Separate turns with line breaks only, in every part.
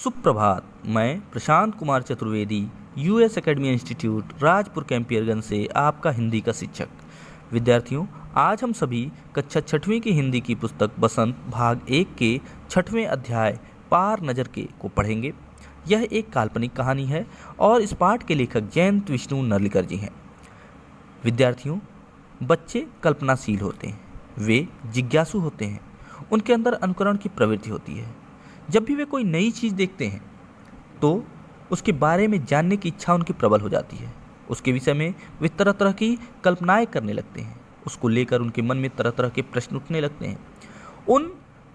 सुप्रभात। मैं Prashant Kumar Chaturvedi, US academy institute, Rajpur Campierganj से आपका हिंदी का शिक्षक। विद्यार्थियों, आज हम सभी कक्षा 6वीं की हिंदी की पुस्तक बसंत भाग 1 के 6वें अध्याय पार नज़र के को पढ़ेंगे। यह एक काल्पनिक कहानी है और इस पाठ के लेखक जयंत विष्णु नर्लिकर जी हैं। विद्यार्थियों, बच्चे कल्पनाशील होते हैं, वे जिज्ञासु होते हैं, उनके अंदर अनुकरण की प्रवृत्ति होती है। जब भी वे कोई नई चीज़ देखते हैं तो उसके बारे में जानने की इच्छा उनकी प्रबल हो जाती है। उसके विषय में वे तरह तरह की कल्पनाएं करने लगते हैं। उसको लेकर उनके मन में तरह तरह के प्रश्न उठने लगते हैं। उन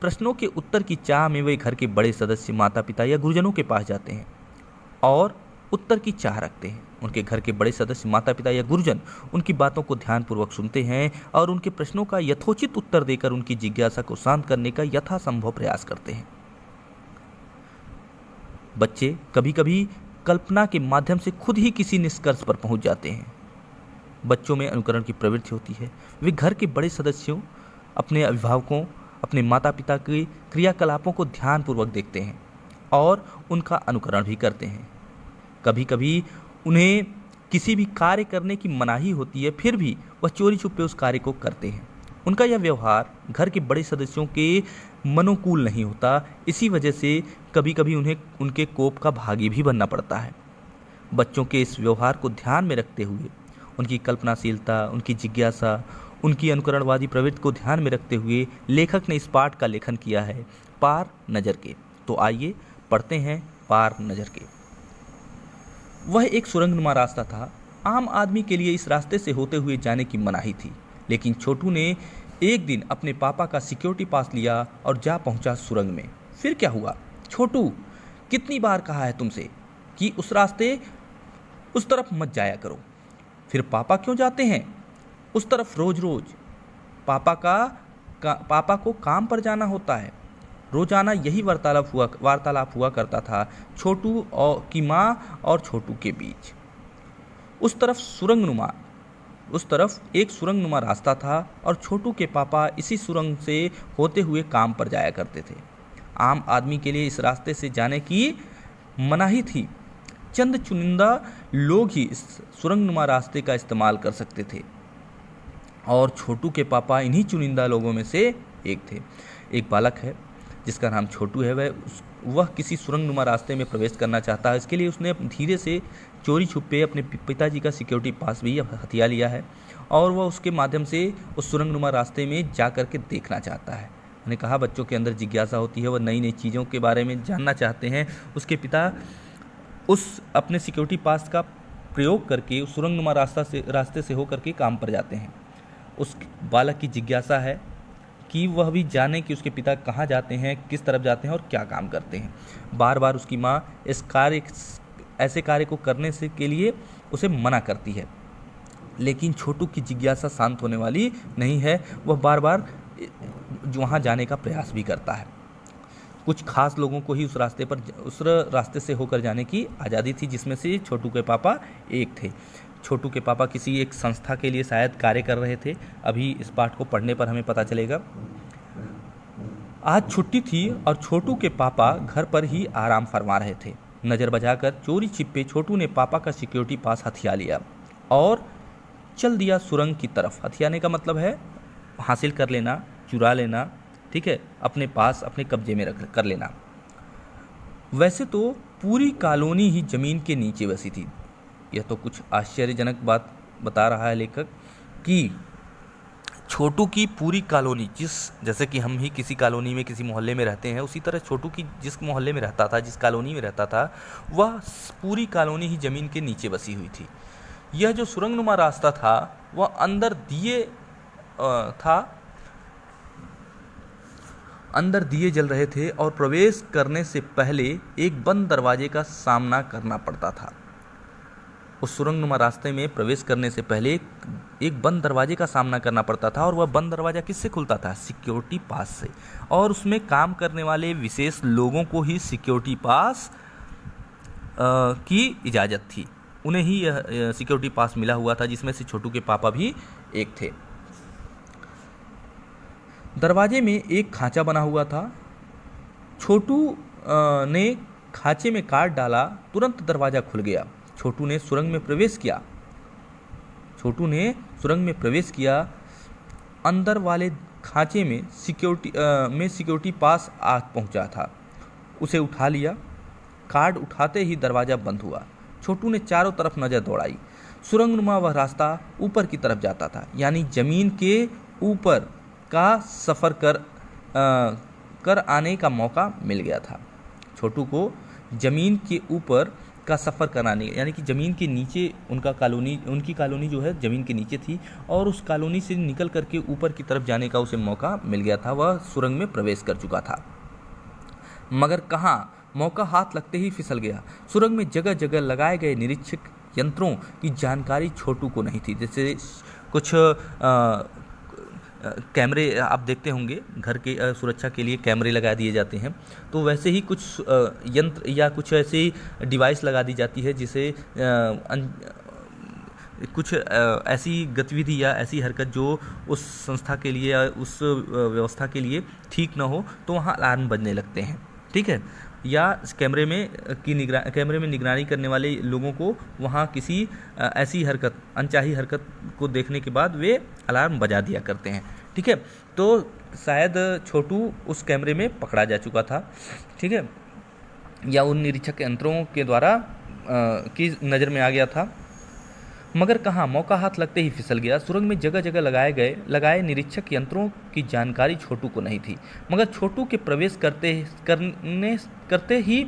प्रश्नों के उत्तर की चाह में वे घर के बड़े सदस्य, माता पिता या गुरुजनों के पास जाते हैं और उत्तर की चाह रखते हैं। उनके घर के बड़े सदस्य, माता पिता या गुरुजन उनकी बातों को ध्यानपूर्वक सुनते हैं और उनके प्रश्नों का यथोचित उत्तर देकर उनकी जिज्ञासा को शांत करने का यथासंभव प्रयास करते हैं। बच्चे कभी कभी कल्पना के माध्यम से खुद ही किसी निष्कर्ष पर पहुंच जाते हैं। बच्चों में अनुकरण की प्रवृत्ति होती है। वे घर के बड़े सदस्यों, अपने अभिभावकों, अपने माता पिता के क्रियाकलापों को ध्यानपूर्वक देखते हैं और उनका अनुकरण भी करते हैं। कभी कभी उन्हें किसी भी कार्य करने की मनाही होती है, फिर भी वह चोरी छुपे उस कार्य को करते हैं। उनका यह व्यवहार घर के बड़े सदस्यों के मनोकूल नहीं होता। इसी वजह से कभी कभी उन्हें उनके कोप का भागी भी बनना पड़ता है। बच्चों के इस व्यवहार को ध्यान में रखते हुए, उनकी कल्पनाशीलता, उनकी जिज्ञासा, उनकी अनुकरणवादी प्रवृत्ति को ध्यान में रखते हुए लेखक ने इस पाठ का लेखन किया है, पार नज़र के। तो आइए पढ़ते हैं पार नज़र के। वह एक सुरंगनुमा रास्ता था। आम आदमी के लिए इस रास्ते से होते हुए जाने की मनाही थी, लेकिन छोटू ने एक दिन अपने पापा का सिक्योरिटी पास लिया और जा पहुंचा सुरंग में। फिर क्या हुआ? छोटू, कितनी बार कहा है तुमसे कि उस रास्ते उस तरफ मत जाया करो। फिर पापा क्यों जाते हैं उस तरफ रोज रोज? पापा को काम पर जाना होता है। रोजाना यही वार्तालाप हुआ करता था छोटू की माँ और छोटू के बीच। उस तरफ एक सुरंगनुमा रास्ता था और छोटू के पापा इसी सुरंग से होते हुए काम पर जाया करते थे। आम आदमी के लिए इस रास्ते से जाने की मनाही थी। चंद चुनिंदा लोग ही इस सुरंगनुमा रास्ते का इस्तेमाल कर सकते थे और छोटू के पापा इन्हीं चुनिंदा लोगों में से एक थे। एक बालक है जिसका नाम छोटू है। वह किसी सुरंगनुमा रास्ते में प्रवेश करना चाहता है। इसके लिए उसने धीरे से चोरी छुपे अपने पिताजी का सिक्योरिटी पास भी हथिया लिया है और वह उसके माध्यम से उस सुरंगनुमा रास्ते में जा कर के देखना चाहता है। मैंने कहा, बच्चों के अंदर जिज्ञासा होती है, वह नई नई चीज़ों के बारे में जानना चाहते हैं। उसके पिता उस अपने सिक्योरिटी पास का प्रयोग करके उस सुरंगनुमा रास्ते से होकर के काम पर जाते हैं। उस बालक की जिज्ञासा है कि वह भी जाने कि उसके पिता कहाँ जाते हैं, किस तरफ जाते हैं और क्या काम करते हैं। बार बार उसकी माँ ऐसे कार्य को करने से के लिए उसे मना करती है, लेकिन छोटू की जिज्ञासा शांत होने वाली नहीं है। वह बार बार वहाँ जाने का प्रयास भी करता है। कुछ खास लोगों को ही उस रास्ते से होकर जाने की आज़ादी थी, जिसमें से छोटू के पापा एक थे। छोटू के पापा किसी एक संस्था के लिए शायद कार्य कर रहे थे। अभी इस पाठ को पढ़ने पर हमें पता चलेगा। आज छुट्टी थी और छोटू के पापा घर पर ही आराम फरमा रहे थे। नज़र बचाकर चोरी छिपे छोटू ने पापा का सिक्योरिटी पास हथिया लिया और चल दिया सुरंग की तरफ। हथियाने का मतलब है हासिल कर लेना, चुरा लेना, ठीक है, अपने पास अपने कब्जे में कर लेना। वैसे तो पूरी कॉलोनी ही जमीन के नीचे बसी थी। यह तो कुछ आश्चर्यजनक बात बता रहा है लेखक कि छोटू की पूरी कॉलोनी, जैसे कि हम ही किसी कॉलोनी में किसी मोहल्ले में रहते हैं, उसी तरह छोटू की जिस मोहल्ले में रहता था, जिस कॉलोनी में रहता था, वह पूरी कॉलोनी ही ज़मीन के नीचे बसी हुई थी। यह जो सुरंगनुमा रास्ता था वह अंदर दिए जल रहे थे और प्रवेश करने से पहले एक बंद दरवाजे का सामना करना पड़ता था। उस सुरंगनुमा रास्ते में प्रवेश करने से पहले एक बंद दरवाजे का सामना करना पड़ता था और वह बंद दरवाज़ा किससे खुलता था? सिक्योरिटी पास से। और उसमें काम करने वाले विशेष लोगों को ही सिक्योरिटी पास की इजाज़त थी। उन्हें ही यह सिक्योरिटी पास मिला हुआ था, जिसमें से छोटू के पापा भी एक थे। दरवाजे में एक खांचा बना हुआ था। छोटू ने खांचे में काट डाला, तुरंत दरवाजा खुल गया। छोटू ने सुरंग में प्रवेश किया। अंदर वाले खांचे में सिक्योरिटी पास आ पहुंचा था। उसे उठा लिया। कार्ड उठाते ही दरवाजा बंद हुआ। छोटू ने चारों तरफ नजर दौड़ाई। सुरंगनुमा वह रास्ता ऊपर की तरफ जाता था, यानी जमीन के ऊपर का सफर कर आने का मौका मिल गया था। छोटू को जमीन के ऊपर का सफ़र कराने, यानी कि ज़मीन के नीचे उनकी कॉलोनी जो है ज़मीन के नीचे थी, और उस कॉलोनी से निकल करके ऊपर की तरफ जाने का उसे मौका मिल गया था। वह सुरंग में प्रवेश कर चुका था, मगर कहाँ, मौका हाथ लगते ही फिसल गया। सुरंग में जगह जगह लगाए गए निरीक्षक यंत्रों की जानकारी छोटू को नहीं थी। जैसे कुछ कैमरे आप देखते होंगे, घर के सुरक्षा के लिए कैमरे लगा दिए जाते हैं, तो वैसे ही कुछ यंत्र या कुछ ऐसी डिवाइस लगा दी जाती है जिसे कुछ ऐसी गतिविधि या ऐसी हरकत जो उस संस्था के लिए या उस व्यवस्था के लिए ठीक ना हो, तो वहाँ अलार्म बजने लगते हैं। ठीक है, या कैमरे में निगरानी करने वाले लोगों को वहाँ किसी ऐसी हरकत, अनचाही हरकत को देखने के बाद वे अलार्म बजा दिया करते हैं। ठीक है, तो शायद छोटू उस कैमरे में पकड़ा जा चुका था। ठीक है, या उन निरीक्षक यंत्रों के द्वारा की नज़र में आ गया था, मगर कहाँ, मौका हाथ लगते ही फिसल गया। सुरंग में जगह जगह लगाए निरीक्षक यंत्रों की जानकारी छोटू को नहीं थी, मगर छोटू के प्रवेश करते ही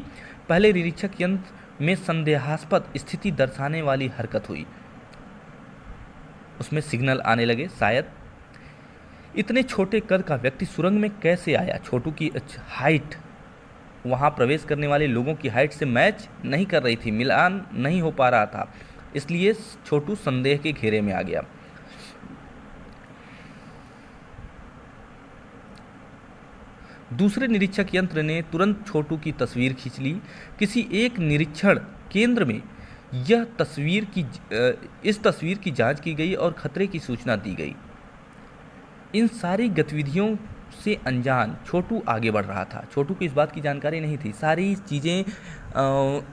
पहले निरीक्षक यंत्र में संदेहास्पद स्थिति दर्शाने वाली हरकत हुई। उसमें सिग्नल आने लगे। शायद इतने छोटे कद का व्यक्ति सुरंग में कैसे आया? छोटू की हाइट वहाँ प्रवेश करने वाले लोगों की हाइट से मैच नहीं कर रही थी, मिलान नहीं हो पा रहा था। इसलिए छोटू संदेह के घेरे में आ गया। दूसरे निरीक्षक यंत्र ने तुरंत छोटू की तस्वीर खींच ली। किसी एक निरीक्षण केंद्र में इस तस्वीर की जांच की गई और खतरे की सूचना दी गई। इन सारी गतिविधियों से अनजान छोटू आगे बढ़ रहा था। छोटू को इस बात की जानकारी नहीं थी। सारी चीज़ें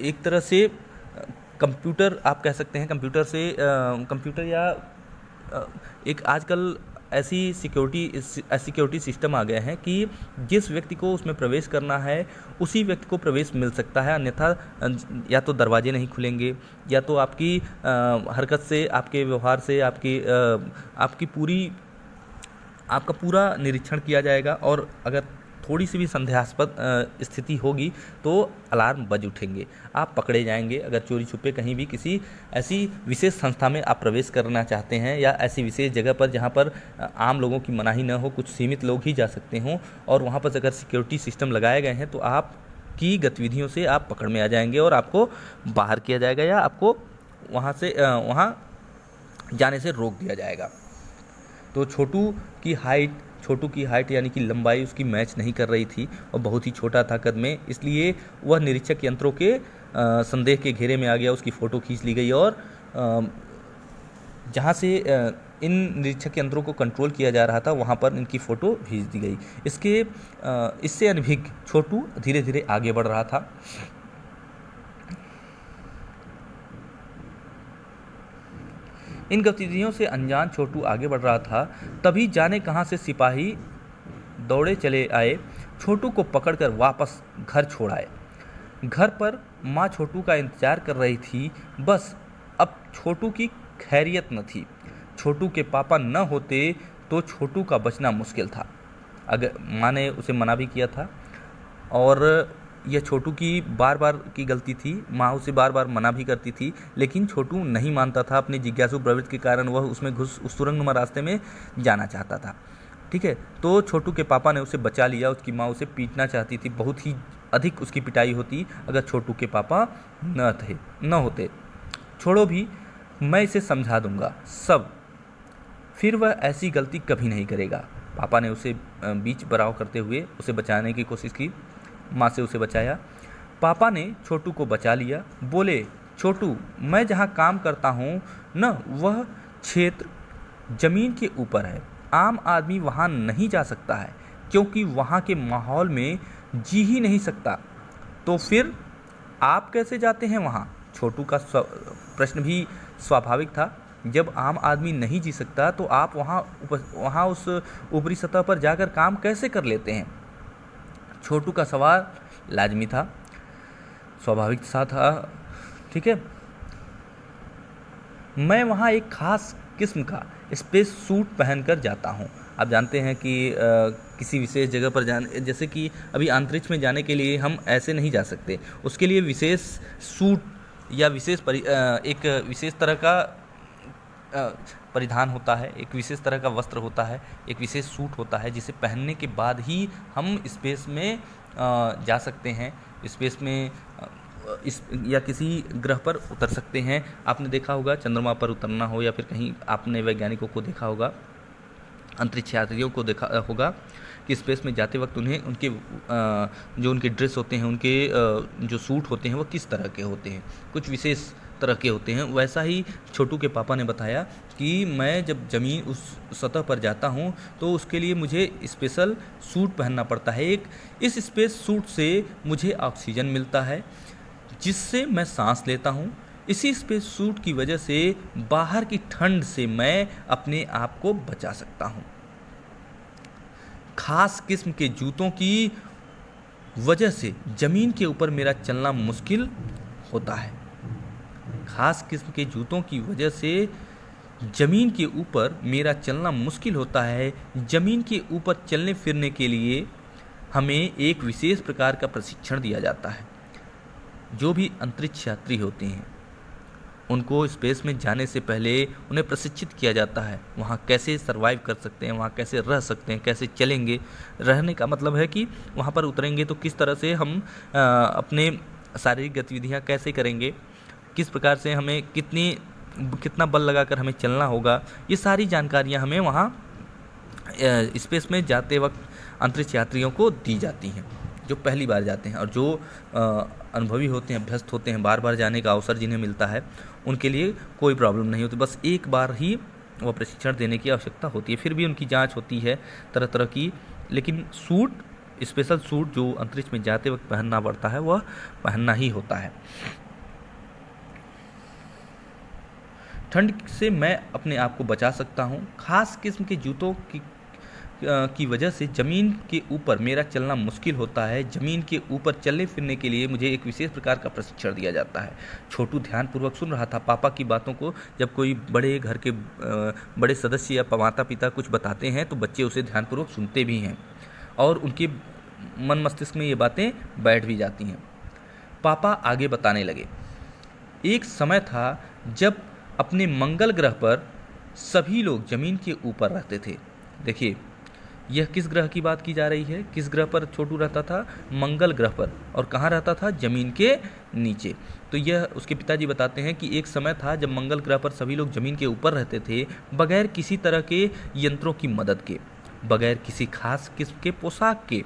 एक तरह से कंप्यूटर, आप कह सकते हैं कंप्यूटर या एक आजकल ऐसी सिक्योरिटी सिस्टम आ गए हैं कि जिस व्यक्ति को उसमें प्रवेश करना है उसी व्यक्ति को प्रवेश मिल सकता है, अन्यथा या तो दरवाजे नहीं खुलेंगे, या तो आपकी हरकत से, आपके व्यवहार से, आपका पूरा निरीक्षण किया जाएगा, और अगर थोड़ी सी भी संदेहास्पद स्थिति होगी तो अलार्म बज उठेंगे, आप पकड़े जाएंगे। अगर चोरी छुपे कहीं भी किसी ऐसी विशेष संस्था में आप प्रवेश करना चाहते हैं, या ऐसी विशेष जगह पर जहां पर आम लोगों की मनाही न हो, कुछ सीमित लोग ही जा सकते हों, और वहां पर अगर सिक्योरिटी सिस्टम लगाए गए हैं तो आपकी गतिविधियों से आप पकड़ में आ जाएंगे और आपको बाहर किया जाएगा, या आपको वहाँ जाने से रोक दिया जाएगा। तो छोटू की हाइट यानी कि लंबाई उसकी मैच नहीं कर रही थी और बहुत ही छोटा था कद में, इसलिए वह निरीक्षक यंत्रों के संदेह के घेरे में आ गया। उसकी फ़ोटो खींच ली गई और जहाँ से इन निरीक्षक यंत्रों को कंट्रोल किया जा रहा था वहाँ पर इनकी फ़ोटो भेज दी गई। इससे अनभिज्ञ छोटू धीरे धीरे आगे बढ़ रहा था। इन गतिविधियों से अनजान छोटू आगे बढ़ रहा था, तभी जाने कहाँ से सिपाही दौड़े चले आए, छोटू को पकड़कर वापस घर छोड़ आए। घर पर माँ छोटू का इंतजार कर रही थी, बस अब छोटू की खैरियत न थी। छोटू के पापा न होते तो छोटू का बचना मुश्किल था। अगर माँ ने उसे मना भी किया था, और यह छोटू की बार बार की गलती थी। माँ उसे बार बार मना भी करती थी, लेकिन छोटू नहीं मानता था। अपनी जिज्ञासु प्रवृत्ति के कारण वह उसमें उस सुरंगनुमा रास्ते में जाना चाहता था। ठीक है, तो छोटू के पापा ने उसे बचा लिया। उसकी माँ उसे पीटना चाहती थी, बहुत ही अधिक उसकी पिटाई होती अगर छोटू के पापा न होते। छोड़ो भी, मैं इसे समझा दूंगा सब, फिर वह ऐसी गलती कभी नहीं करेगा। पापा ने उसे बीच बराव करते हुए उसे बचाने की कोशिश की। माँ से उसे बचाया। पापा ने छोटू को बचा लिया। बोले, छोटू, मैं जहाँ काम करता हूँ न, वह क्षेत्र जमीन के ऊपर है। आम आदमी वहाँ नहीं जा सकता है, क्योंकि वहाँ के माहौल में जी ही नहीं सकता। तो फिर आप कैसे जाते हैं वहाँ? छोटू का प्रश्न भी स्वाभाविक था। जब आम आदमी नहीं जी सकता तो आप वहाँ उस ऊपरी सतह पर जाकर काम कैसे कर लेते हैं? छोटू का सवाल लाजमी था, स्वाभाविक सा था। ठीक है, मैं वहाँ एक खास किस्म का स्पेस सूट पहनकर जाता हूँ। आप जानते हैं कि किसी विशेष जगह पर जाने, जैसे कि अभी अंतरिक्ष में जाने के लिए हम ऐसे नहीं जा सकते, उसके लिए विशेष सूट या एक विशेष तरह का परिधान होता है, एक विशेष तरह का वस्त्र होता है, एक विशेष सूट होता है जिसे पहनने के बाद ही हम स्पेस में जा सकते हैं, स्पेस में या किसी ग्रह पर उतर सकते हैं। आपने देखा होगा चंद्रमा पर उतरना हो या फिर कहीं आपने वैज्ञानिकों को देखा होगा, अंतरिक्ष यात्रियों को देखा होगा कि स्पेस में जाते वक्त उन्हें उनके जो उनके ड्रेस होते हैं, उनके जो सूट होते हैं वो किस तरह के होते हैं, कुछ विशेष तरह के होते हैं। वैसा ही छोटू के पापा ने बताया कि मैं जब ज़मीन उस सतह पर जाता हूँ तो उसके लिए मुझे स्पेशल सूट पहनना पड़ता है। इस स्पेस सूट से मुझे ऑक्सीजन मिलता है जिससे मैं सांस लेता हूँ। इसी स्पेस सूट की वजह से बाहर की ठंड से मैं अपने आप को बचा सकता हूँ। खास किस्म के जूतों की वजह से ज़मीन के ऊपर मेरा चलना मुश्किल होता है। खास किस्म के जूतों की वजह से ज़मीन के ऊपर मेरा चलना मुश्किल होता है। ज़मीन के ऊपर चलने फिरने के लिए हमें एक विशेष प्रकार का प्रशिक्षण दिया जाता है। जो भी अंतरिक्ष यात्री होते हैं उनको स्पेस में जाने से पहले उन्हें प्रशिक्षित किया जाता है, वहाँ कैसे सरवाइव कर सकते हैं, वहाँ कैसे रह सकते हैं, कैसे चलेंगे। रहने का मतलब है कि वहाँ पर उतरेंगे तो किस तरह से हम अपने शारीरिक गतिविधियाँ कैसे करेंगे, किस प्रकार से हमें कितना बल लगाकर हमें चलना होगा, ये सारी जानकारियाँ हमें वहाँ स्पेस में जाते वक्त अंतरिक्ष यात्रियों को दी जाती हैं, जो पहली बार जाते हैं। और जो अनुभवी होते हैं, अभ्यस्त होते हैं, बार बार जाने का अवसर जिन्हें मिलता है, उनके लिए कोई प्रॉब्लम नहीं होती, बस एक बार ही वह प्रशिक्षण देने की आवश्यकता होती है। फिर भी उनकी जांच होती है तरह तरह की, लेकिन सूट, स्पेशल सूट जो अंतरिक्ष में जाते वक्त पहनना पड़ता है वह पहनना ही होता है। ठंड से मैं अपने आप को बचा सकता हूँ। खास किस्म के जूतों की वजह से ज़मीन के ऊपर मेरा चलना मुश्किल होता है। ज़मीन के ऊपर चलने फिरने के लिए मुझे एक विशेष प्रकार का प्रशिक्षण दिया जाता है। छोटू ध्यानपूर्वक सुन रहा था पापा की बातों को। जब कोई बड़े घर के बड़े सदस्य या माता पिता कुछ बताते हैं तो बच्चे उसे ध्यानपूर्वक सुनते भी हैं और उनके मन मस्तिष्क में ये बातें बैठ भी जाती हैं। पापा आगे बताने लगे, एक समय था जब अपने मंगल ग्रह पर सभी लोग ज़मीन के ऊपर रहते थे। देखिए, यह किस ग्रह की बात की जा रही है, किस ग्रह पर छोटू रहता था? मंगल ग्रह पर। और कहाँ रहता था? ज़मीन के नीचे। तो यह उसके पिताजी बताते हैं कि एक समय था जब मंगल ग्रह पर सभी लोग ज़मीन के ऊपर रहते थे, बगैर किसी तरह के यंत्रों की मदद के, बगैर किसी खास किस्म के पोशाक के।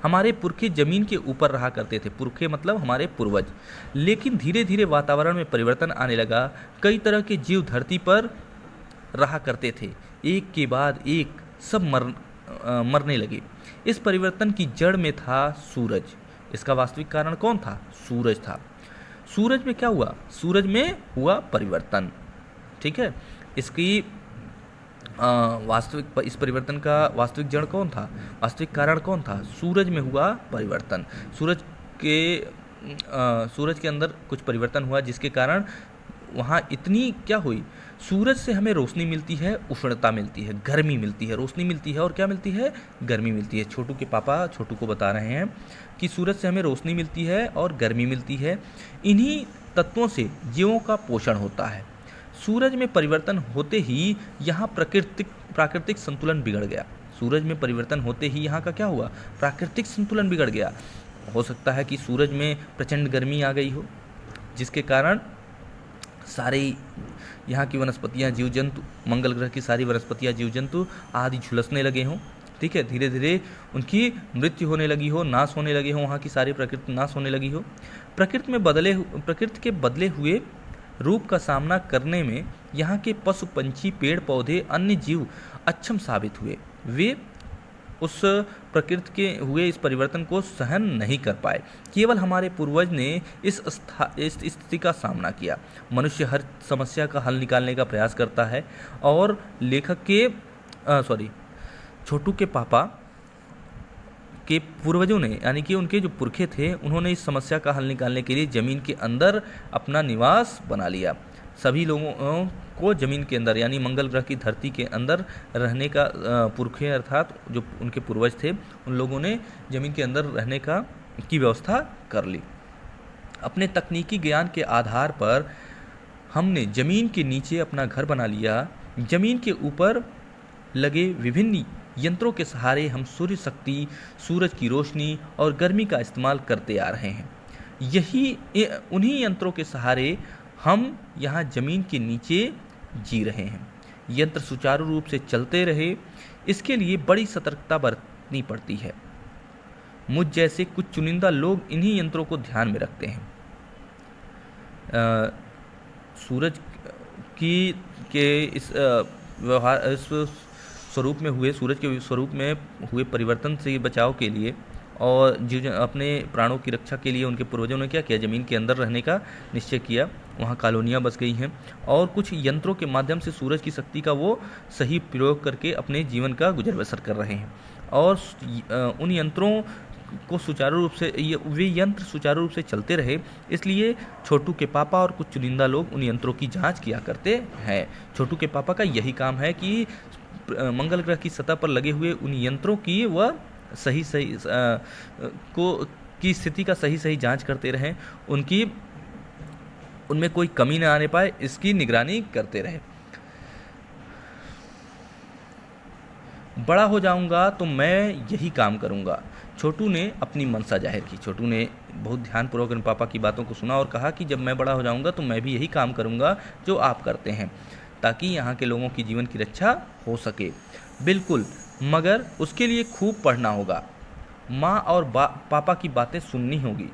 हमारे पुरखे ज़मीन के ऊपर रहा करते थे। पुरखे मतलब हमारे पूर्वज। लेकिन धीरे धीरे वातावरण में परिवर्तन आने लगा। कई तरह के जीव धरती पर रहा करते थे, एक के बाद एक सब मरने लगे। इस परिवर्तन की जड़ में था सूरज। इसका वास्तविक कारण कौन था? सूरज था। सूरज में क्या हुआ? सूरज में हुआ परिवर्तन। ठीक है, इसकी इस परिवर्तन का वास्तविक जड़ कौन था? वास्तविक कारण कौन था? सूरज में हुआ परिवर्तन। सूरज के अंदर कुछ परिवर्तन हुआ जिसके कारण वहाँ इतनी क्या हुई? सूरज से हमें रोशनी मिलती है, उष्णता मिलती है, गर्मी मिलती है। रोशनी मिलती है और क्या मिलती है? गर्मी मिलती है। छोटू के पापा छोटू को बता रहे हैं कि सूरज से हमें रोशनी मिलती है और गर्मी मिलती है। इन्हीं तत्वों से जीवों का पोषण होता है। सूरज में परिवर्तन होते ही यहाँ प्राकृतिक संतुलन बिगड़ गया। सूरज में परिवर्तन होते ही यहाँ का क्या हुआ? प्राकृतिक संतुलन बिगड़ गया। हो सकता है कि सूरज में प्रचंड गर्मी आ गई हो, जिसके कारण सारे यहाँ की वनस्पतियाँ, जीव जंतु, मंगल ग्रह की सारी वनस्पतियाँ, जीव जंतु आदि झुलसने लगे हों। ठीक है, धीरे धीरे उनकी मृत्यु होने लगी हो, नाश होने लगे हो, वहाँ की सारी प्रकृति नाश होने लगी हो। प्रकृति के बदले हुए रूप का सामना करने में यहाँ के पशु पंछी, पेड़ पौधे, अन्य जीव अक्षम साबित हुए। वे उस प्रकृति के हुए इस परिवर्तन को सहन नहीं कर पाए। केवल हमारे पूर्वज ने इस स्थिति का सामना किया। मनुष्य हर समस्या का हल निकालने का प्रयास करता है और लेखक के छोटू के पापा के पूर्वजों ने, यानी कि उनके जो पुरखे थे, उन्होंने इस समस्या का हल निकालने के लिए ज़मीन के अंदर अपना निवास बना लिया। सभी लोगों को ज़मीन के अंदर, यानी मंगल ग्रह की धरती के अंदर रहने का, पुरखे अर्थात जो उनके पूर्वज थे, उन लोगों ने ज़मीन के अंदर रहने की व्यवस्था कर ली। अपने तकनीकी ज्ञान के आधार पर हमने ज़मीन के नीचे अपना घर बना लिया। ज़मीन के ऊपर लगे विभिन्न यंत्रों के सहारे हम सूर्य शक्ति, सूरज की रोशनी और गर्मी का इस्तेमाल करते आ रहे हैं। उन्हीं यंत्रों के सहारे हम यहाँ ज़मीन के नीचे जी रहे हैं। यंत्र सुचारू रूप से चलते रहे, इसके लिए बड़ी सतर्कता बरतनी पड़ती है। मुझ जैसे कुछ चुनिंदा लोग इन्हीं यंत्रों को ध्यान में रखते हैं। सूरज के इस व्यवहार, इस स्वरूप में हुए, सूरज के स्वरूप में हुए परिवर्तन से बचाव के लिए और अपने प्राणों की रक्षा के लिए उनके पूर्वजों ने क्या किया, ज़मीन के अंदर रहने का निश्चय किया। वहाँ कॉलोनियाँ बस गई हैं और कुछ यंत्रों के माध्यम से सूरज की शक्ति का वो सही प्रयोग करके अपने जीवन का गुजर बसर कर रहे हैं। और उन यंत्रों को सुचारू रूप से, वे यंत्र सुचारू रूप से चलते रहे, इसलिए छोटू के पापा और कुछ चुनिंदा लोग उन यंत्रों की जांच किया करते हैं। छोटू के पापा का यही काम है कि मंगल ग्रह की सतह पर लगे हुए उन यंत्रों की वह सही की स्थिति का सही जांच करते रहें, उनमें कोई कमी न आने पाए, इसकी निगरानी करते रहे। बड़ा हो जाऊंगा तो मैं यही काम करूंगा, छोटू ने अपनी मंशा जाहिर की। छोटू ने बहुत ध्यानपूर्वक अपने पापा की बातों को सुना और कहा कि जब मैं बड़ा हो जाऊंगा तो मैं भी यही काम करूंगा जो आप करते हैं, ताकि यहाँ के लोगों की जीवन की रक्षा हो सके। बिल्कुल, मगर उसके लिए खूब पढ़ना होगा। माँ और पापा की बातें सुननी होगी,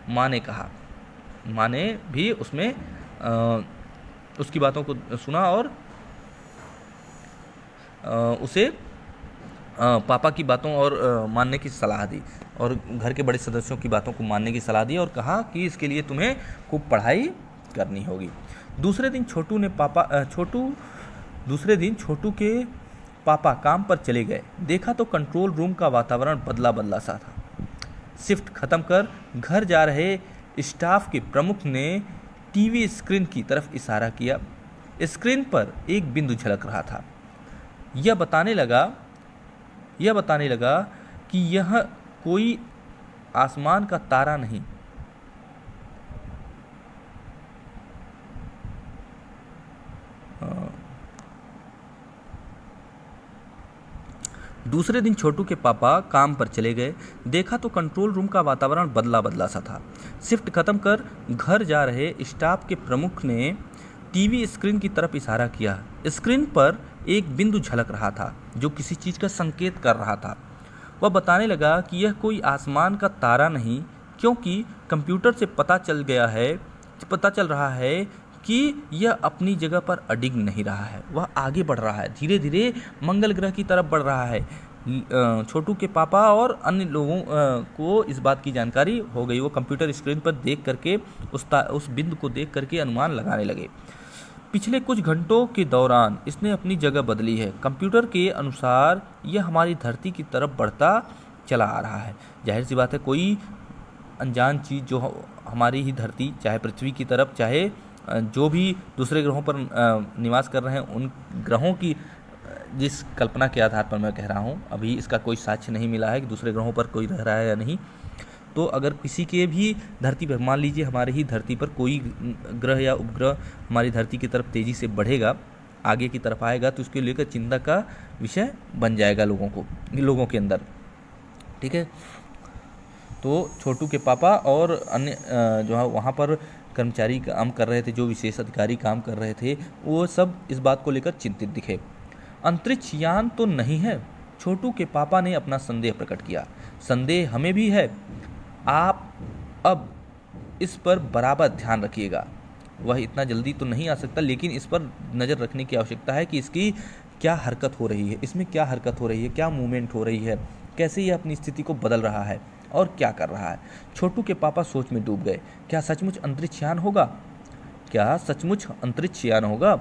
माँ ने कहा। माँ ने भी उसकी बातों को सुना और उसे पापा की बातों और मानने की सलाह दी और घर के बड़े सदस्यों की बातों को मानने की सलाह दी और कहा कि इसके लिए तुम्हें खूब पढ़ाई करनी होगी। दूसरे दिन छोटू के पापा काम पर चले गए। देखा तो कंट्रोल रूम का वातावरण बदला सा था। शिफ्ट खत्म कर घर जा रहे स्टाफ के प्रमुख ने टीवी स्क्रीन की तरफ इशारा किया। स्क्रीन पर एक बिंदु झलक रहा था। यह बताने लगा कि यह कोई आसमान का तारा नहीं, दूसरे दिन छोटू के पापा काम पर चले गए। देखा तो कंट्रोल रूम का वातावरण बदला सा था। शिफ्ट खत्म कर घर जा रहे स्टाफ के प्रमुख ने टीवी स्क्रीन की तरफ इशारा किया। स्क्रीन पर एक बिंदु झलक रहा था जो किसी चीज़ का संकेत कर रहा था। वह बताने लगा कि यह कोई आसमान का तारा नहीं, क्योंकि कंप्यूटर से पता चल रहा है कि यह अपनी जगह पर अडिग नहीं रहा है, वह आगे बढ़ रहा है, धीरे धीरे मंगल ग्रह की तरफ बढ़ रहा है। छोटू के पापा और अन्य लोगों को इस बात की जानकारी हो गई। वो कंप्यूटर स्क्रीन पर देख करके उस बिंदु को देख करके अनुमान लगाने लगे। पिछले कुछ घंटों के दौरान इसने अपनी जगह बदली है। कंप्यूटर के अनुसार यह हमारी धरती की तरफ बढ़ता चला आ रहा है। जाहिर सी बात है, कोई अनजान चीज़ जो हमारी ही धरती, चाहे पृथ्वी की तरफ, चाहे जो भी दूसरे ग्रहों पर निवास कर रहे हैं, उन ग्रहों की जिस कल्पना के आधार पर मैं कह रहा हूँ, अभी इसका कोई साक्ष्य नहीं मिला है कि दूसरे ग्रहों पर कोई रह रहा है या नहीं। तो अगर किसी के भी धरती पर, मान लीजिए हमारी ही धरती पर कोई ग्रह या उपग्रह हमारी धरती की तरफ तेज़ी से बढ़ेगा, आगे की तरफ आएगा, तो उसके लेकर चिंता का विषय बन जाएगा लोगों के अंदर। ठीक है, तो छोटू के पापा और अन्य जो है वहाँ पर कर्मचारी काम कर रहे थे, जो विशेष अधिकारी काम कर रहे थे, वो सब इस बात को लेकर चिंतित दिखे। अंतरिक्ष यान तो नहीं है? छोटू के पापा ने अपना संदेह प्रकट किया। संदेह हमें भी है, आप अब इस पर बराबर ध्यान रखिएगा। वह इतना जल्दी तो नहीं आ सकता, लेकिन इस पर नज़र रखने की आवश्यकता है कि इसकी क्या हरकत हो रही है, इसमें क्या हरकत हो रही है, क्या मूवमेंट हो रही है, कैसे ये अपनी स्थिति को बदल रहा है और क्या कर रहा है। छोटू के पापा सोच में डूब गए। क्या सचमुच अंतरिक्ष यान होगा? क्या सचमुच अंतरिक्ष यान होगा?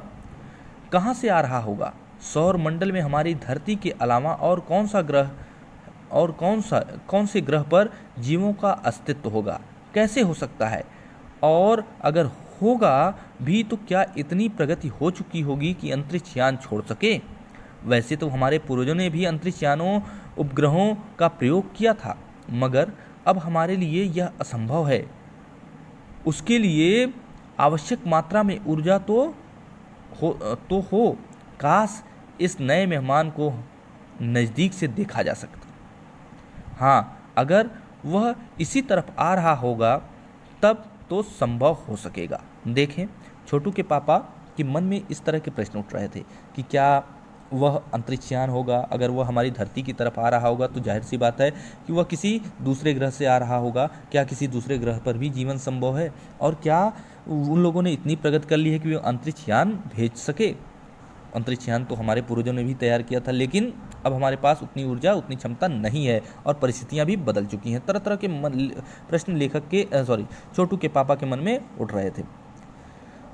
कहाँ से आ रहा होगा? सौर मंडल में हमारी धरती के अलावा और कौन से ग्रह पर जीवों का अस्तित्व होगा? कैसे हो सकता है? और अगर होगा भी तो क्या इतनी प्रगति हो चुकी होगी कि अंतरिक्ष यान छोड़ सके? वैसे तो हमारे पूर्वजों ने भी अंतरिक्ष यानों उपग्रहों का प्रयोग किया था, मगर अब हमारे लिए यह असंभव है। उसके लिए आवश्यक मात्रा में ऊर्जा तो हो। काश इस नए मेहमान को नज़दीक से देखा जा सकता। हाँ, अगर वह इसी तरफ आ रहा होगा तब तो संभव हो सकेगा। देखें, छोटू के पापा के मन में इस तरह के प्रश्न उठ रहे थे कि क्या वह अंतरिक्ष यान होगा? अगर वह हमारी धरती की तरफ आ रहा होगा तो जाहिर सी बात है कि वह किसी दूसरे ग्रह से आ रहा होगा। क्या किसी दूसरे ग्रह पर भी जीवन संभव है? और क्या उन लोगों ने इतनी प्रगति कर ली है कि वे अंतरिक्ष यान भेज सके? अंतरिक्ष यान तो हमारे पूर्वजों ने भी तैयार किया था, लेकिन अब हमारे पास उतनी ऊर्जा, उतनी क्षमता नहीं है और परिस्थितियां भी बदल चुकी हैं। तरह तरह के प्रश्न छोटू के पापा के मन में उठ रहे थे।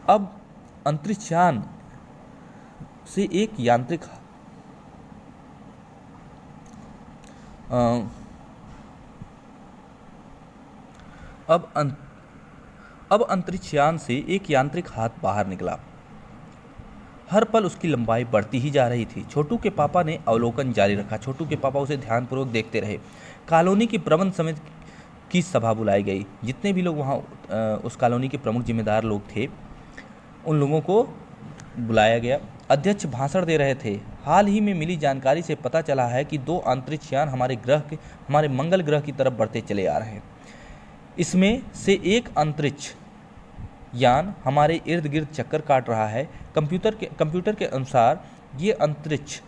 अब अंतरिक्ष यान से एक यांत्रिक अब अंतरिक्ष यान से एक यांत्रिक हाथ बाहर निकला। हर पल उसकी लंबाई बढ़ती ही जा रही थी। छोटू के पापा ने अवलोकन जारी रखा। छोटू के पापा उसे ध्यानपूर्वक देखते रहे। कॉलोनी की प्रबंध समिति की सभा बुलाई गई। जितने भी लोग वहाँ उस कॉलोनी के प्रमुख जिम्मेदार लोग थे, उन लोगों को बुलाया गया। अध्यक्ष भाषण दे रहे थे। हाल ही में मिली जानकारी से पता चला है कि 2 अंतरिक्ष यान हमारे मंगल ग्रह की तरफ बढ़ते चले आ रहे हैं। इसमें से एक अंतरिक्ष यान हमारे इर्द गिर्द चक्कर काट रहा है। कंप्यूटर के अनुसार ये अंतरिक्ष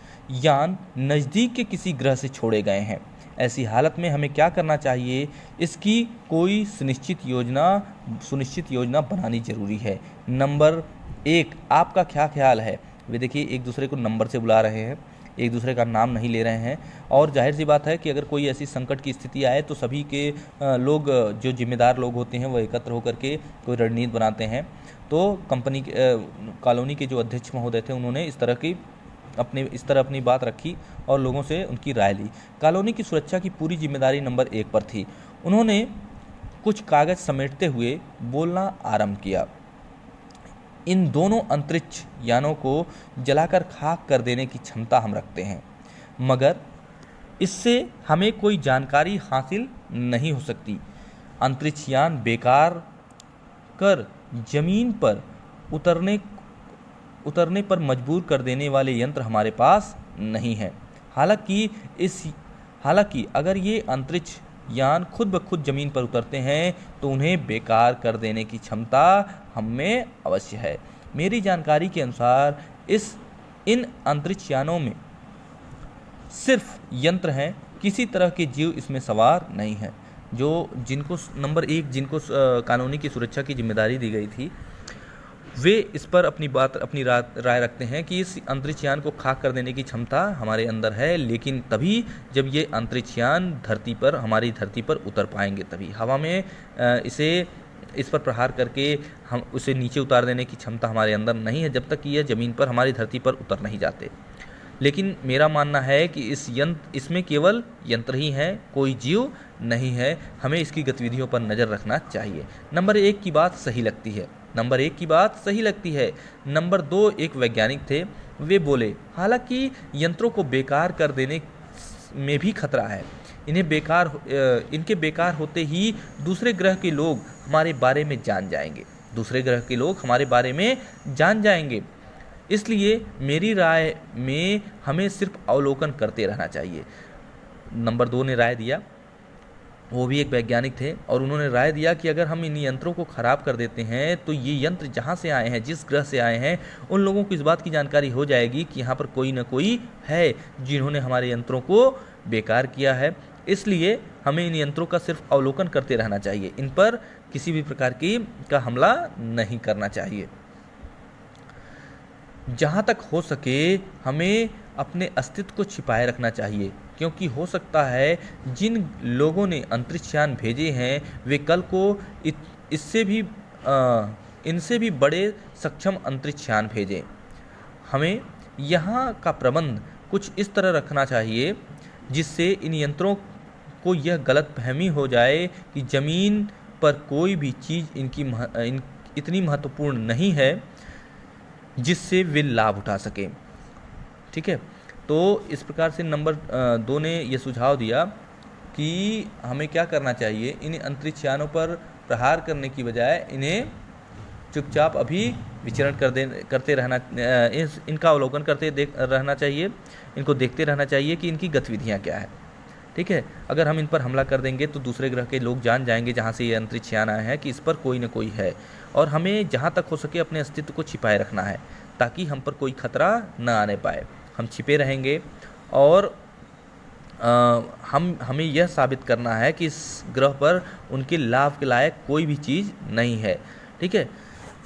यान नज़दीक के किसी ग्रह से छोड़े गए हैं। ऐसी हालत में हमें क्या करना चाहिए? इसकी कोई सुनिश्चित योजना बनानी जरूरी है। नंबर 1, आपका क्या ख्याल है? वे देखिए एक दूसरे को नंबर से बुला रहे हैं, एक दूसरे का नाम नहीं ले रहे हैं। और जाहिर सी बात है कि अगर कोई ऐसी संकट की स्थिति आए तो सभी के लोग, जो जिम्मेदार लोग होते हैं, वो एकत्र होकर के कोई रणनीति बनाते हैं। तो कॉलोनी के जो अध्यक्ष महोदय थे, उन्होंने इस तरह अपनी बात रखी और लोगों से उनकी राय ली। कॉलोनी की सुरक्षा की पूरी जिम्मेदारी नंबर 1 पर थी। उन्होंने कुछ कागज समेटते हुए बोलना आरंभ किया। इन दोनों अंतरिक्ष यानों को जलाकर खाक कर देने की क्षमता हम रखते हैं, मगर इससे हमें कोई जानकारी हासिल नहीं हो सकती। अंतरिक्ष यान बेकार कर जमीन पर उतरने पर मजबूर कर देने वाले यंत्र हमारे पास नहीं है। हालांकि अगर ये अंतरिक्ष यान खुद ब खुद जमीन पर उतरते हैं तो उन्हें बेकार कर देने की क्षमता हम में अवश्य है। मेरी जानकारी के अनुसार इन अंतरिक्ष यानों में सिर्फ यंत्र हैं, किसी तरह के जीव इसमें सवार नहीं है। जिनको नंबर 1 कॉलोनी की सुरक्षा की जिम्मेदारी दी गई थी, वे इस पर अपनी राय रखते हैं कि इस अंतरिक्ष यान को खाक कर देने की क्षमता हमारे अंदर है, लेकिन तभी जब ये अंतरिक्ष यान हमारी धरती पर उतर पाएंगे, तभी हवा में इस पर प्रहार करके हम उसे नीचे उतार देने की क्षमता हमारे अंदर नहीं है, जब तक कि यह ज़मीन पर हमारी धरती पर उतर नहीं जाते। लेकिन मेरा मानना है कि इसमें केवल यंत्र ही हैं, कोई जीव नहीं है। हमें इसकी गतिविधियों पर नज़र रखना चाहिए। नंबर 1 की बात सही लगती है। नंबर 2 एक वैज्ञानिक थे। वे बोले, हालांकि यंत्रों को बेकार कर देने में भी खतरा है। इनके बेकार होते ही दूसरे ग्रह के लोग हमारे बारे में जान जाएंगे। इसलिए मेरी राय में हमें सिर्फ अवलोकन करते रहना चाहिए। नंबर 2 ने राय दिया, वो भी एक वैज्ञानिक थे, और उन्होंने राय दिया कि अगर हम इन यंत्रों को ख़राब कर देते हैं तो ये यंत्र जहाँ से आए हैं, जिस ग्रह से आए हैं, उन लोगों को इस बात की जानकारी हो जाएगी कि यहाँ पर कोई ना कोई है जिन्होंने हमारे यंत्रों को बेकार किया है। इसलिए हमें इन यंत्रों का सिर्फ अवलोकन करते रहना चाहिए, इन पर किसी भी प्रकार का हमला नहीं करना चाहिए। जहाँ तक हो सके हमें अपने अस्तित्व को छिपाए रखना चाहिए, क्योंकि हो सकता है जिन लोगों ने अंतरिक्ष यान भेजे हैं वे कल को इससे भी इनसे भी बड़े सक्षम अंतरिक्ष यान भेजें। हमें यहाँ का प्रबंध कुछ इस तरह रखना चाहिए जिससे इन यंत्रों को यह गलतफहमी हो जाए कि ज़मीन पर कोई भी चीज़ इतनी महत्वपूर्ण नहीं है जिससे वे लाभ उठा सकें। ठीक है, तो इस प्रकार से नंबर 2 ने यह सुझाव दिया कि हमें क्या करना चाहिए, इन अंतरिक्ष यानों पर प्रहार करने की बजाय इन्हें चुपचाप अभी विचरण करते रहना, इनका अवलोकन रहना चाहिए, इनको देखते रहना चाहिए कि इनकी गतिविधियाँ क्या है। ठीक है, अगर हम इन पर हमला कर देंगे तो दूसरे ग्रह के लोग जान जाएंगे जहाँ से ये अंतरिक्ष यान आए हैं कि इस पर कोई न कोई है, और हमें जहाँ तक हो सके अपने अस्तित्व को छिपाए रखना है ताकि हम पर कोई खतरा न आने पाए। हम छिपे रहेंगे और हमें यह साबित करना है कि इस ग्रह पर उनके लाभ के लायक कोई भी चीज़ नहीं है। ठीक है,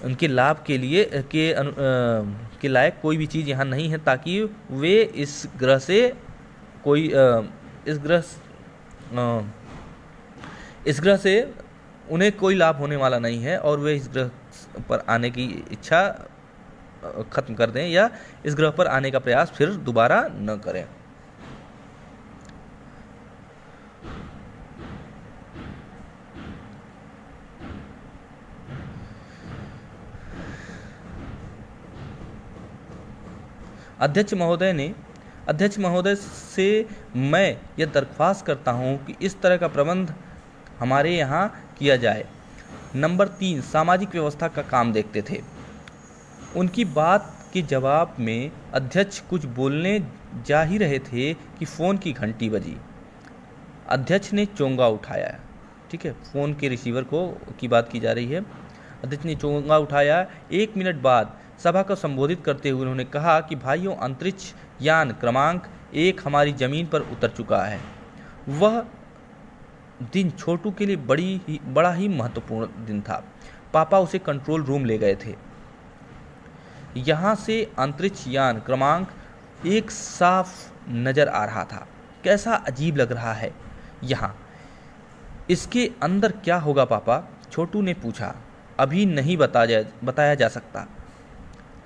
उनके लाभ के लिए के लायक कोई भी चीज़ यहाँ नहीं है, ताकि वे इस ग्रह से उन्हें कोई लाभ होने वाला नहीं है और वे इस ग्रह पर आने की इच्छा खत्म कर दें या इस ग्रह पर आने का प्रयास फिर दोबारा न करें। अध्यक्ष महोदय से मैं यह दरख्वास्त करता हूँ कि इस तरह का प्रबंध हमारे यहाँ किया जाए। नंबर 3 सामाजिक व्यवस्था का काम देखते थे। उनकी बात के जवाब में अध्यक्ष कुछ बोलने जा ही रहे थे कि फ़ोन की घंटी बजी। अध्यक्ष ने चोंगा उठाया। ठीक है, फ़ोन के रिसीवर की बात की जा रही है। अध्यक्ष ने चोंगा उठाया। 1 मिनट बाद सभा को संबोधित करते हुए उन्होंने कहा कि भाइयों, अंतरिक्ष यान क्रमांक 1 हमारी ज़मीन पर उतर चुका है। वह दिन छोटू के लिए बड़ा ही महत्वपूर्ण दिन था। पापा उसे कंट्रोल रूम ले गए थे। यहाँ से अंतरिक्ष यान क्रमांक 1 साफ नज़र आ रहा था। कैसा अजीब लग रहा है यहाँ। इसके अंदर क्या होगा पापा? छोटू ने पूछा। अभी नहीं बताया जा सकता।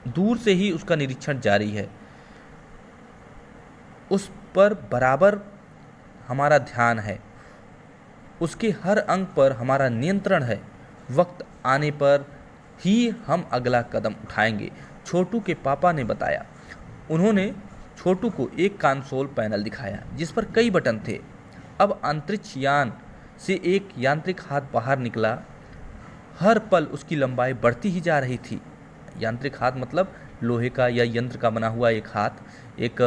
दूर से ही उसका निरीक्षण जारी है। उस पर बराबर हमारा ध्यान है। उसके हर अंग पर हमारा नियंत्रण है। वक्त आने पर ही हम अगला कदम उठाएंगे, छोटू के पापा ने बताया। उन्होंने छोटू को एक कंसोल पैनल दिखाया जिस पर कई बटन थे। अब अंतरिक्ष यान से एक यांत्रिक हाथ बाहर निकला। हर पल उसकी लंबाई बढ़ती ही जा रही थी। यांत्रिक हाथ मतलब लोहे का या यंत्र का बना हुआ एक हाथ, एक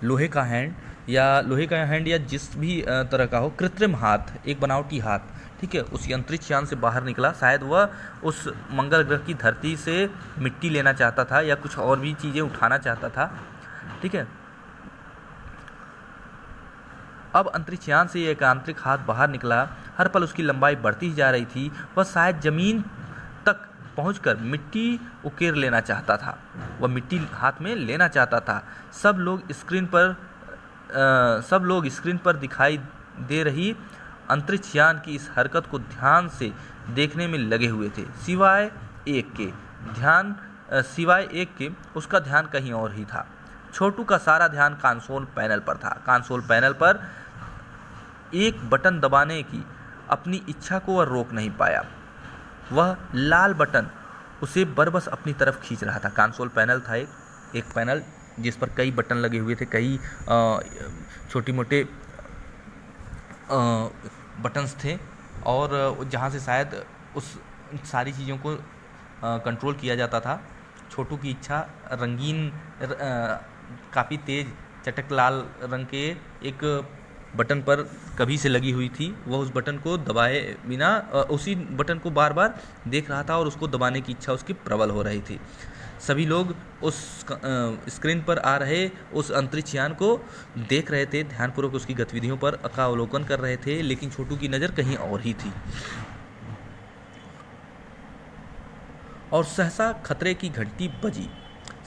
लोहे का हैंड या जिस भी तरह का हो, कृत्रिम हाथ, एक बनावटी हाथ। ठीक है, उस अंतरिक्ष यान से बाहर निकला। शायद वह उस मंगल ग्रह की धरती से मिट्टी लेना चाहता था या कुछ और भी चीज़ें उठाना चाहता था। ठीक है, अब अंतरिक्ष यान से एक यांत्रिक हाथ बाहर निकला। हर पल उसकी लंबाई बढ़ती ही जा रही थी। वह शायद जमीन तक पहुंचकर मिट्टी उकेर लेना चाहता था। वह मिट्टी हाथ में लेना चाहता था। सब लोग स्क्रीन पर दिखाई दे रही अंतरिक्ष यान की इस हरकत को ध्यान से देखने में लगे हुए थे। सिवाय एक के उसका ध्यान कहीं और ही था। छोटू का सारा ध्यान कंसोल पैनल पर था। कंसोल पैनल पर एक बटन दबाने की अपनी इच्छा को वह रोक नहीं पाया। वह लाल बटन उसे बरबस अपनी तरफ खींच रहा था। कंसोल पैनल था एक पैनल जिस पर कई बटन लगे हुए थे, कई छोटी मोटे बटन्स थे, और जहाँ से शायद उस सारी चीज़ों को कंट्रोल किया जाता था। छोटू की इच्छा रंगीन काफ़ी तेज़ चटक लाल रंग के एक बटन पर कभी से लगी हुई थी। वह उस बटन को दबाए बिना उसी बटन को बार बार देख रहा था और उसको दबाने की इच्छा उसकी प्रबल हो रही थी। सभी लोग उस स्क्रीन पर आ रहे उस अंतरिक्ष यान को देख रहे थे, ध्यानपूर्वक उसकी गतिविधियों पर का अवलोकन कर रहे थे, लेकिन छोटू की नज़र कहीं और ही थी। और सहसा खतरे की घंटी बजी।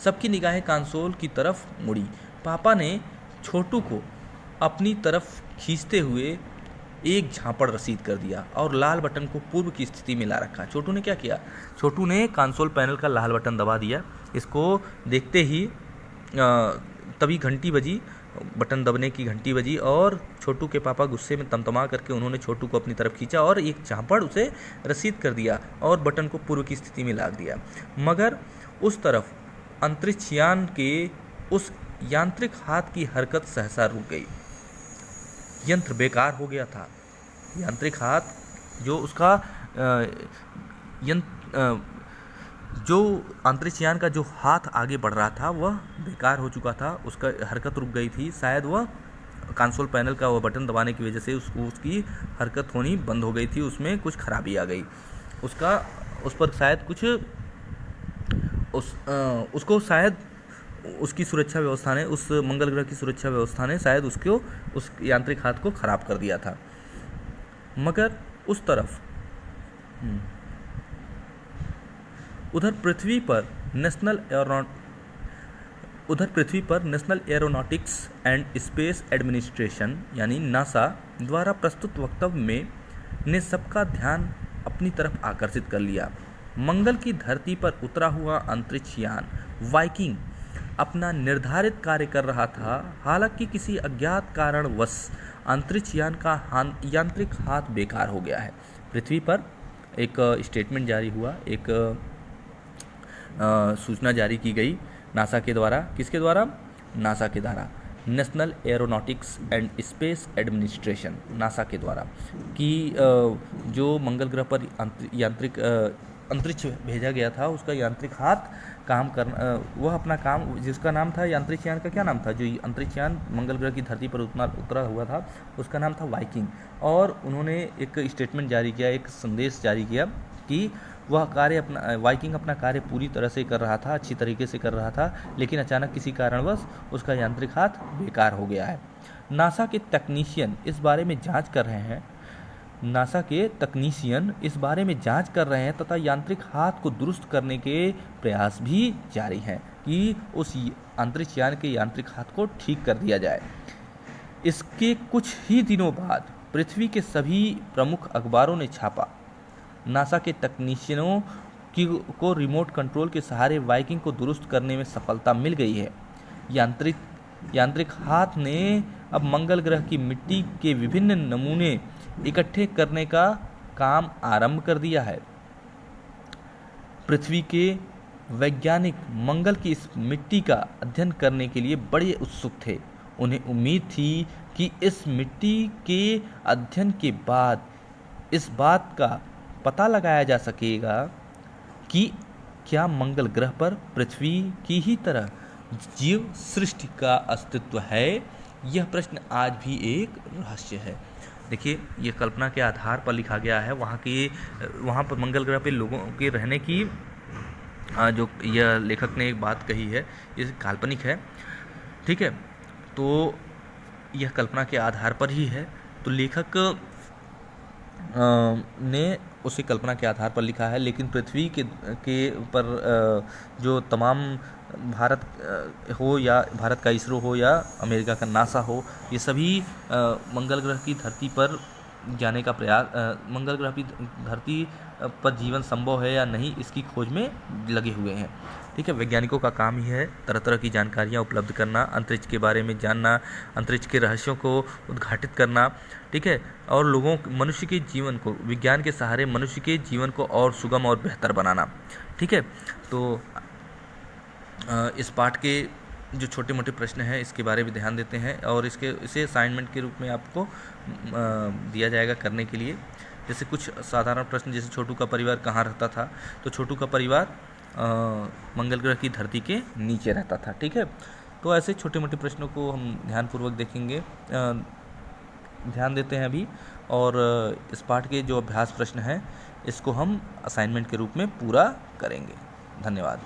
सबकी निगाहें कंसोल की तरफ मुड़ी। पापा ने छोटू को अपनी तरफ खींचते हुए एक झापड़ रसीद कर दिया और लाल बटन को पूर्व की स्थिति में ला रखा। छोटू ने क्या किया? छोटू ने कंसोल पैनल का लाल बटन दबा दिया। इसको देखते ही तभी घंटी बजी, बटन दबने की घंटी बजी और छोटू के पापा गुस्से में तमतमा करके उन्होंने छोटू को अपनी तरफ खींचा और एक झापड़ उसे रसीद कर दिया और बटन को पूर्व की स्थिति में ला दिया। मगर उस तरफ अंतरिक्षयान के उस यांत्रिक हाथ की हरकत सहसा रुक गई। यंत्र बेकार हो गया था। यांत्रिक हाथ जो उसका जो अंतरिक्षयान का जो हाथ आगे बढ़ रहा था वह बेकार हो चुका था। उसका हरकत रुक गई थी। शायद वह कंसोल पैनल का वह बटन दबाने की वजह से उसकी हरकत होनी बंद हो गई थी। उसमें कुछ खराबी आ गई। उस पर शायद कुछ उसको शायद उसकी सुरक्षा व्यवस्था ने, उस मंगल ग्रह की सुरक्षा व्यवस्था ने शायद उस यांत्रिक हाथ को खराब कर दिया था। मगर उस तरफ उधर पृथ्वी पर national aeronautics and space administration यानी नासा द्वारा प्रस्तुत वक्तव्य में ने सबका ध्यान अपनी तरफ आकर्षित कर लिया। मंगल की धरती पर उतरा हुआ अंतरिक्षयान वाइकिंग अपना निर्धारित कार्य कर रहा था। हालांकि किसी अज्ञात कारणवश अंतरिक्षयान का यांत्रिक हाथ बेकार हो गया है। पृथ्वी पर एक स्टेटमेंट जारी हुआ, एक सूचना जारी की गई नासा के द्वारा। किसके द्वारा? नासा के द्वारा, national aeronautics and space administration, NASA के द्वारा, कि जो मंगल ग्रह पर यांत्रिक अंतरिक्ष भेजा गया था उसका यांत्रिक हाथ काम करना, वह अपना काम, जिसका नाम था यांत्रिक्षयान का क्या नाम था, जो अंतरिक्षयान मंगल ग्रह की धरती पर उतरा हुआ था उसका नाम था वाइकिंग। और उन्होंने एक स्टेटमेंट जारी किया, एक संदेश जारी किया कि वह वाइकिंग अपना कार्य पूरी तरह से कर रहा था, अच्छी तरीके से कर रहा था, लेकिन अचानक किसी कारणवश उसका यांत्रिक हाथ बेकार हो गया है। नासा के तकनीशियन इस बारे में जांच कर रहे हैं तथा यांत्रिक हाथ को दुरुस्त करने के प्रयास भी जारी हैं कि उस अंतरिक्षयान के यांत्रिक हाथ को ठीक कर दिया जाए। इसके कुछ ही दिनों बाद पृथ्वी के सभी प्रमुख अखबारों ने छापा, नासा के तकनीशियनों को रिमोट कंट्रोल के सहारे वाइकिंग को दुरुस्त करने में सफलता मिल गई है। यांत्रिक हाथ ने अब मंगल ग्रह की मिट्टी के विभिन्न नमूने इकट्ठे करने का काम आरंभ कर दिया है। पृथ्वी के वैज्ञानिक मंगल की इस मिट्टी का अध्ययन करने के लिए बड़े उत्सुक थे। उन्हें उम्मीद थी कि इस मिट्टी के अध्ययन के बाद इस बात का पता लगाया जा सकेगा कि क्या मंगल ग्रह पर पृथ्वी की ही तरह जीव सृष्टि का अस्तित्व है। यह प्रश्न आज भी एक रहस्य है। देखिए, ये कल्पना के आधार पर लिखा गया है। वहाँ पर मंगल ग्रह पे लोगों के रहने की जो यह लेखक ने एक बात कही है, ये काल्पनिक है, ठीक है। तो यह कल्पना के आधार पर ही है। तो लेखक ने उसे कल्पना के आधार पर लिखा है, लेकिन पृथ्वी के पर जो तमाम भारत हो या भारत का इसरो हो या अमेरिका का नासा हो, ये सभी मंगल ग्रह की धरती पर जाने का प्रयास, मंगल ग्रह की धरती पर जीवन संभव है या नहीं इसकी खोज में लगे हुए हैं, ठीक है। वैज्ञानिकों का काम ही है तरह तरह की जानकारियाँ उपलब्ध करना, अंतरिक्ष के बारे में जानना, अंतरिक्ष के रहस्यों को उद्घाटित करना, ठीक है, और मनुष्य के जीवन को, विज्ञान के सहारे मनुष्य के जीवन को और सुगम और बेहतर बनाना, ठीक है। तो इस पाठ के जो छोटे मोटे प्रश्न हैं इसके बारे में ध्यान देते हैं और इसे असाइनमेंट के रूप में आपको दिया जाएगा करने के लिए। जैसे कुछ साधारण प्रश्न, जैसे छोटू का परिवार कहाँ रहता था, तो छोटू का परिवार मंगल ग्रह की धरती के नीचे रहता था, ठीक है। तो ऐसे छोटे मोटे प्रश्नों को हम ध्यानपूर्वक देखेंगे, ध्यान देते हैं अभी। और इस पाठ के जो अभ्यास प्रश्न हैं इसको हम असाइनमेंट के रूप में पूरा करेंगे। धन्यवाद।